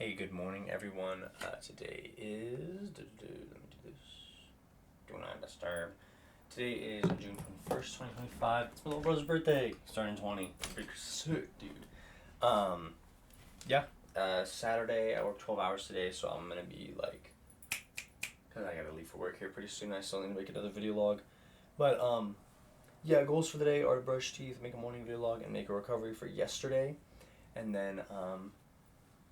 Hey, good morning, everyone. Today is. Let me do this. Do not disturb. Today is June 21st, 2025. It's my little brother's birthday. Starting 20. Pretty sick, dude. Um, yeah. Saturday, I work 12 hours today, so I'm gonna be like. Because I gotta leave for work here pretty soon. I still need to make another video log. But, yeah, goals for the day are to brush teeth, make a morning video log, and make a recovery for yesterday. And then,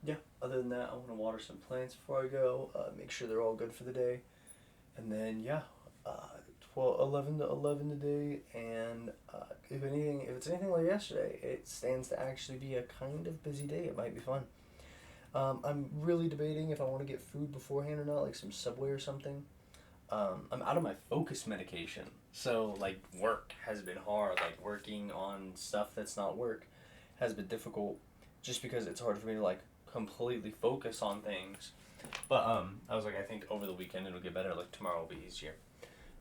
yeah, other than that, I want to water some plants before I go, make sure they're all good for the day. And then, yeah, 11 to 11 today. And if it's anything like yesterday, it stands to actually be a kind of busy day. It might be fun. I'm really debating if I want to get food beforehand or not, like some Subway or something. I'm out of my focus medication. So, like, work has been hard. Like, working on stuff that's not work has been difficult just because it's hard for me to, like, completely focus on things. But I was like, I think over the weekend it'll get better. Like tomorrow will be easier.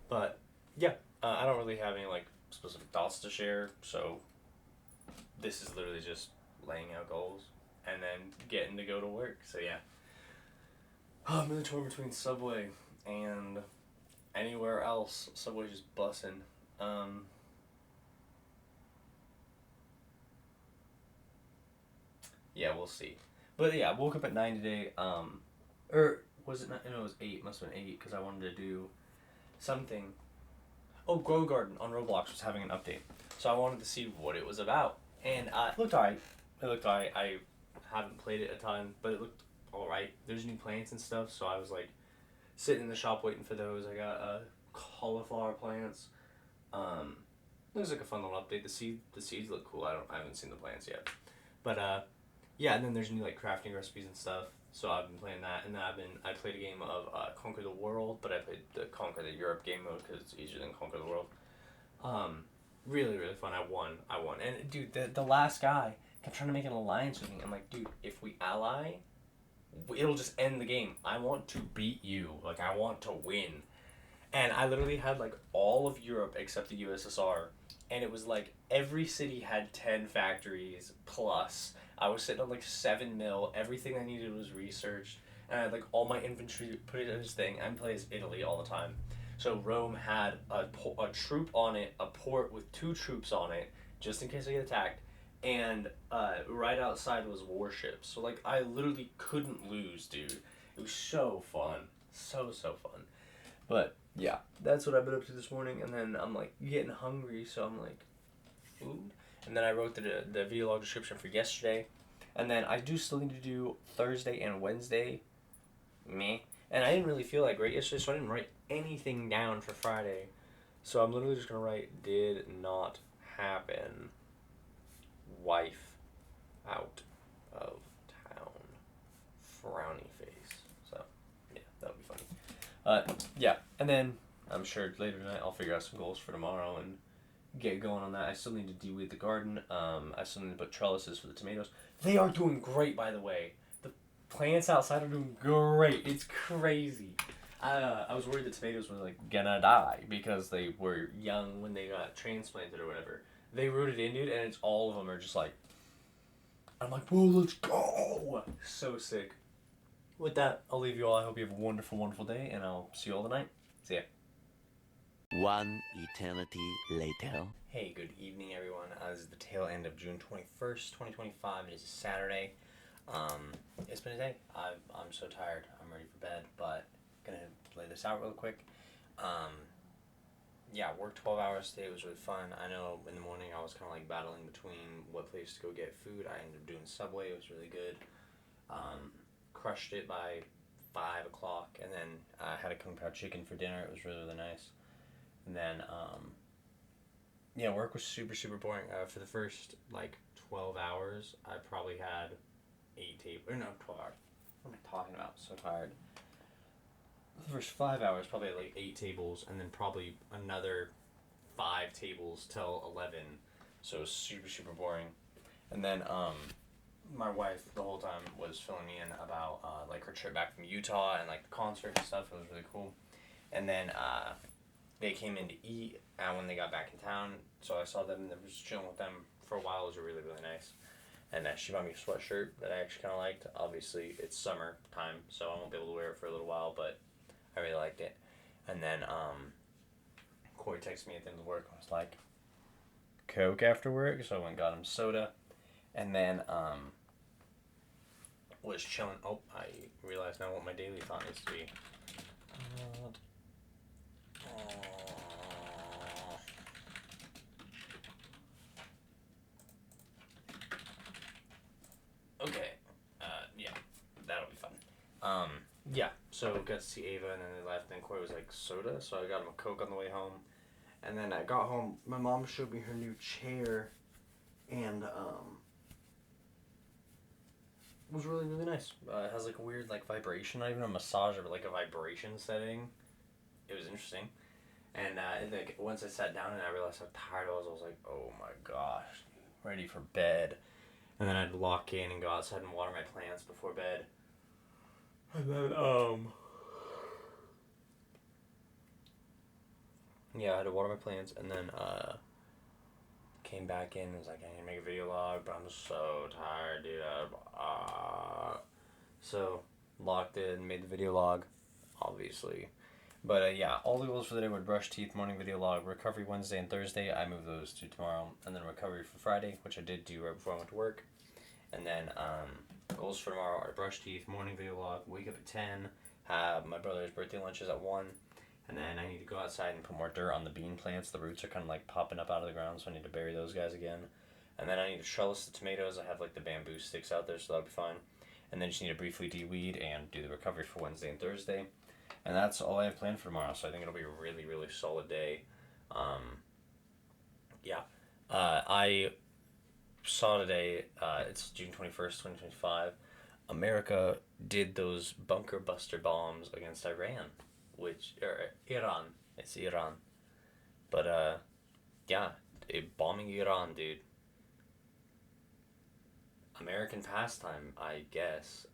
But yeah, I don't really have any like specific thoughts to share. So this is literally just laying out goals and then getting to go to work. So yeah, I'm in the torn between Subway and anywhere else. Subway's just bussin'. Yeah, we'll see. But yeah, I woke up at 9 today. Or was it not? No, it was 8. Must have been 8 because I wanted to do something. Oh, Grow Garden on Roblox was having an update. So I wanted to see what it was about. And it looked alright. It looked alright. I haven't played it a ton, but it looked alright. There's new plants and stuff, so I was like sitting in the shop waiting for those. I got cauliflower plants. Looks like a fun little update. The seeds look cool. I haven't seen the plants yet. But yeah, and then there's new like crafting recipes and stuff. So I've been playing that, and then I played a game of Conquer the World, but I played the Conquer the Europe game mode because it's easier than Conquer the World. Really really fun. I won, and dude, the last guy kept trying to make an alliance with me. I'm like, dude, if we ally, it'll just end the game. I want to beat you. Like I want to win. And I literally had like all of Europe except the USSR, and it was like every city had 10 factories plus. I was sitting on like 7 mil. Everything I needed was researched, and I had like all my inventory put it in this thing. I play as Italy all the time, so Rome had a troop on it, a port with 2 troops on it, just in case I get attacked, and right outside was warships. So like I literally couldn't lose, dude. It was so fun, so fun. But yeah, that's what I've been up to this morning, and then I'm like getting hungry, so I'm like, food. And then I wrote the video log description for yesterday, and then I do still need to do Thursday and Wednesday. Me, and I didn't really feel like great yesterday, so I didn't write anything down for Friday. So I'm literally just gonna write did not happen. Wife out of town. Frowny face. So yeah, that would be funny. Yeah, and then I'm sure later tonight I'll figure out some goals for tomorrow and get going on that. I still need to de-weed the garden. I still need to put trellises for the tomatoes. They are doing great, by the way. The plants outside are doing great. It's crazy. I was worried the tomatoes were like gonna die because they were young when they got transplanted or whatever. They rooted in, dude, and it's all of them are just like. I'm like, whoa, let's go! So sick. With that, I'll leave you all. I hope you have a wonderful, wonderful day, and I'll see you all tonight. See ya. One eternity later. Hey, good evening, everyone. This is the tail end of June 21st, 2025. It is a Saturday. It's been a day. I'm so tired. I'm ready for bed, but gonna lay this out real quick. Yeah, worked 12 hours today. It was really fun. I know in the morning I was kind of like battling between what place to go get food. I ended up doing Subway. It was really good. Crushed it by 5 o'clock, and then I had a Kung Pao chicken for dinner. It was really, really nice. And then, yeah, work was super boring. For the first, like, 12 hours, I probably had 8 tables. Or no, 12 hours. What am I talking about? So tired. The first 5 hours, probably had, like, 8 tables, and then probably another 5 tables till 11. So it was super boring. And then, my wife the whole time was filling me in about like her trip back from Utah and like the concert and stuff. It was really cool. And then they came in to eat when they got back in town. So I saw them and was chilling with them for a while. It was really nice. And she bought me a sweatshirt that I actually kind of liked. Obviously, it's summer time, so I won't be able to wear it for a little while, but I really liked it. And then Corey texted me at the end of work and was like, Coke after work, so I went and got him soda. And then was chilling. Oh, I realize now what my daily thought needs to be. Okay. Yeah, that'll be fun. Yeah. So got to see Ava, and then they left. And Corey was like soda, so I got him a Coke on the way home. And then I got home. My mom showed me her new chair, and it was really really nice. It has like a weird like vibration, not even a massager, but like a vibration setting. It was interesting. And like once I sat down and I realized how tired I was like, oh my gosh, ready for bed. And then I'd lock in and go outside and water my plants before bed. And then yeah, I had to water my plants, and then came back in and was like, I need to make a video log, but I'm so tired, dude. So locked in, made the video log, obviously. But yeah, all the goals for the day were brush teeth, morning video log, recovery Wednesday and Thursday. I moved those to tomorrow, and then recovery for Friday, which I did do right before I went to work. And then goals for tomorrow are brush teeth, morning video log, wake up at 10, have my brother's birthday lunches at 1, and then I need to go outside and put more dirt on the bean plants. The roots are kind of like popping up out of the ground, so I need to bury those guys again. And then I need to trellis the tomatoes. I have like the bamboo sticks out there, so that'll be fine. And then just need to briefly de-weed and do the recovery for Wednesday and Thursday. And that's all I have planned for tomorrow, so I think it'll be a really, really solid day. Yeah. I saw today, it's June 21st, 2025, America did those bunker buster bombs against Iran, or Iran. It's Iran. But, yeah, bombing Iran, dude. American pastime, I guess.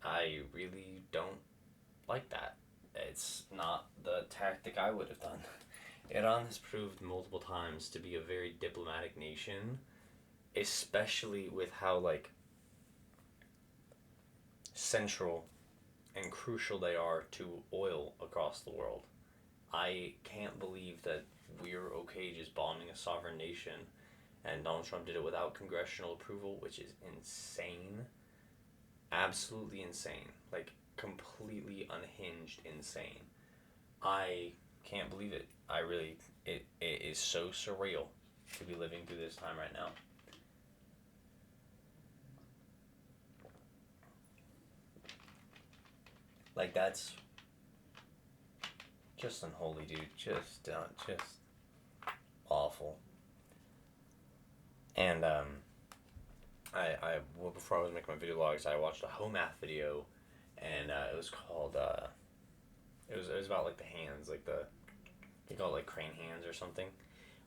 I really don't like that. It's not the tactic I would have done. Iran has proved multiple times to be a very diplomatic nation, especially with how like central and crucial they are to oil across the world. I can't believe that we're okay just bombing a sovereign nation, and Donald Trump did it without congressional approval, which is insane. Absolutely insane. Like completely unhinged insane. I can't believe it. It is so surreal to be living through this time right now. Like that's just unholy, dude. Just awful. And well, before I was making my video logs, I watched a home math video, and it was called it was about like the hands, like they call it like crane hands or something.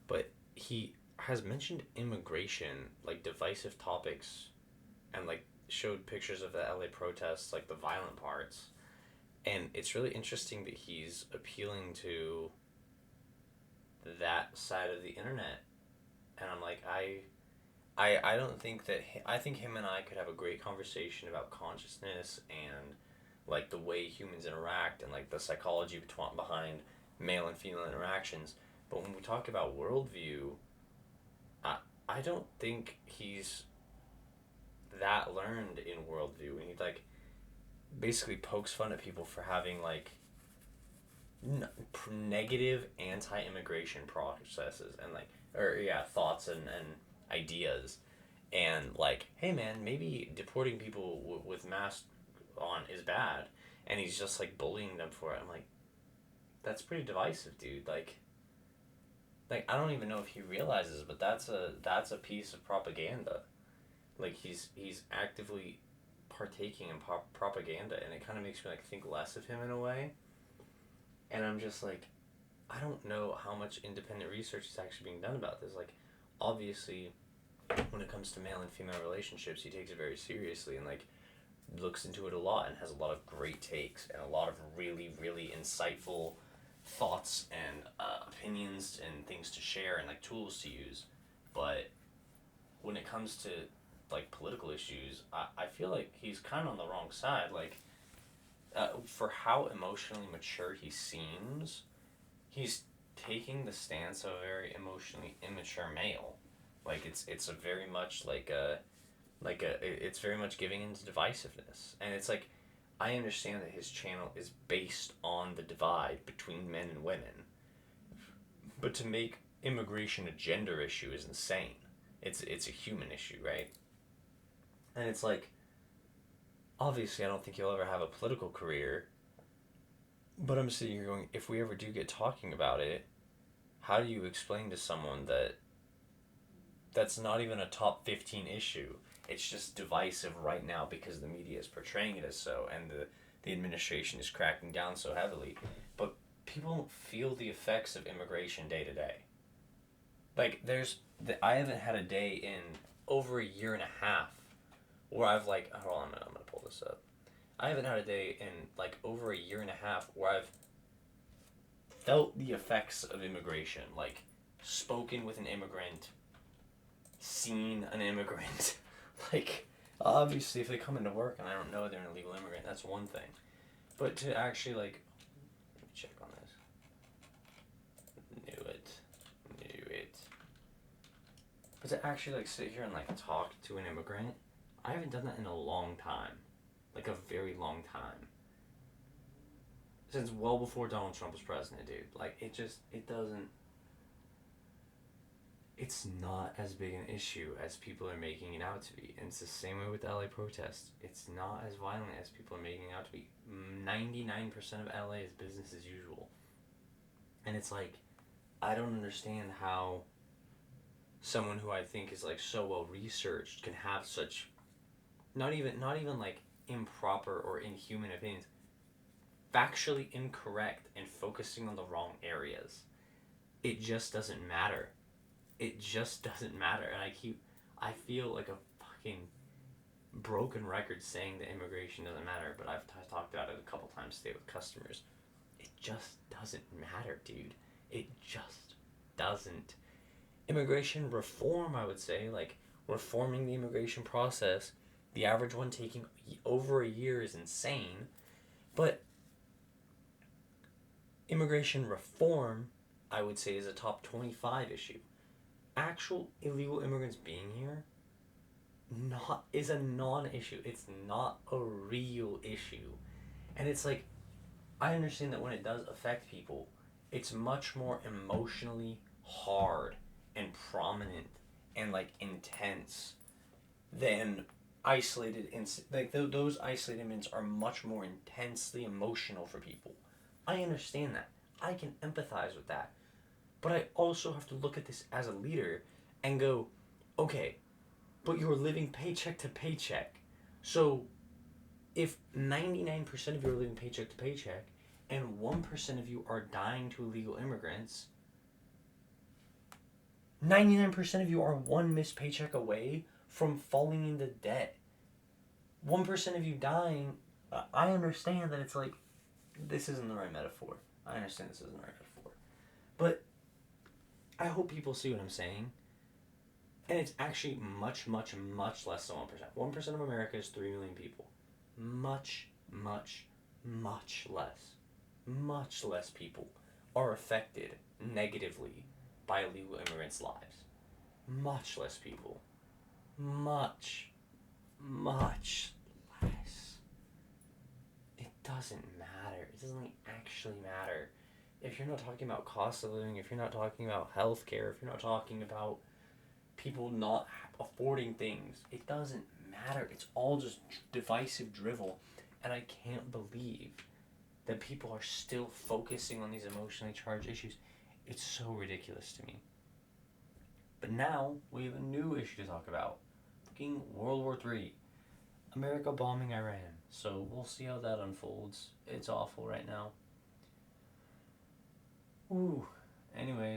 But he has mentioned immigration, like divisive topics, and like showed pictures of the LA protests, like the violent parts. And it's really interesting that he's appealing to that side of the internet. And I'm like, I don't think that I think him and I could have a great conversation about consciousness and like the way humans interact and like the psychology behind male and female interactions. But when we talk about worldview, I don't think he's that learned in worldview. And he like basically pokes fun at people for having like negative anti-immigration processes and like or yeah thoughts and ideas, and like, hey man, maybe deporting people with masks on is bad, and he's just like bullying them for it. I'm like, that's pretty divisive, dude. Like I don't even know if he realizes, but that's a piece of propaganda. Like he's actively partaking in propaganda, and it kind of makes me like think less of him in a way. And I'm just like, I don't know how much independent research is actually being done about this. Like, obviously, when it comes to male and female relationships, he takes it very seriously and like looks into it a lot and has a lot of great takes and a lot of really really insightful thoughts and opinions and things to share and like tools to use. But when it comes to like political issues, I feel like he's kind of on the wrong side. Like, for how emotionally mature he seems, he's taking the stance of a very emotionally immature male. Like it's a very much it's very much giving into divisiveness, and it's like I understand that his channel is based on the divide between men and women, but to make immigration a gender issue is insane. It's a human issue, right? And it's like obviously I don't think he'll ever have a political career, but I'm sitting here going, if we ever do get talking about it, how do you explain to someone that that's not even a top 15 issue? It's just divisive right now because the media is portraying it as so, and the administration is cracking down so heavily. But people don't feel the effects of immigration day to day. Like, I haven't had a day in over a year and a half where I've like, hold on, I'm gonna pull this up. I haven't had a day in like over a year and a half where I've felt the effects of immigration, like spoken with an immigrant, seen an immigrant. Like, obviously, if they come into work and I don't know they're an illegal immigrant, that's one thing. But to actually, like, let me check on this. Knew it. But to actually, like, sit here and, like, talk to an immigrant, I haven't done that in a long time. Like, a very long time. Since well before Donald Trump was president, dude. Like, it doesn't. It's not as big an issue as people are making it out to be. And it's the same way with the LA protests. It's not as violent as people are making it out to be. 99% of LA is business as usual. And it's like, I don't understand how someone who I think is like so well researched can have such not even like improper or inhuman opinions, factually incorrect and focusing on the wrong areas. It just doesn't matter. It just doesn't matter. And I feel like a fucking broken record saying that immigration doesn't matter, but I've talked about it a couple times today with customers. It just doesn't matter, dude. It just doesn't. Immigration reform, I would say, like reforming the immigration process, the average one taking over a year is insane, but immigration reform, I would say, is a top 25 issue. Actual illegal immigrants being here is a non-issue. It's not a real issue. And it's like, I understand that when it does affect people, it's much more emotionally hard and prominent and like intense than isolated like those isolated incidents are much more intensely emotional for people. I understand that. I can empathize with that. But I also have to look at this as a leader and go, okay, but you're living paycheck to paycheck. So if 99% of you are living paycheck to paycheck and 1% of you are dying to illegal immigrants, 99% of you are one missed paycheck away from falling into debt. 1% of you dying, I understand that it's like, this isn't the right metaphor. I understand this isn't the right metaphor. But I hope people see what I'm saying. And it's actually much, much, much less than 1%. 1% of America is 3 million people. Much, much, much less people are affected negatively by illegal immigrants' lives. Much less people. Much less. It doesn't matter. It doesn't like, actually matter. If you're not talking about cost of living, if you're not talking about health care, if you're not talking about people not affording things, it doesn't matter. It's all just divisive drivel. And I can't believe that people are still focusing on these emotionally charged issues. It's so ridiculous to me. But now we have a new issue to talk about. Fucking World War III. America bombing Iran. So we'll see how that unfolds. It's awful right now. Ooh. Anyways,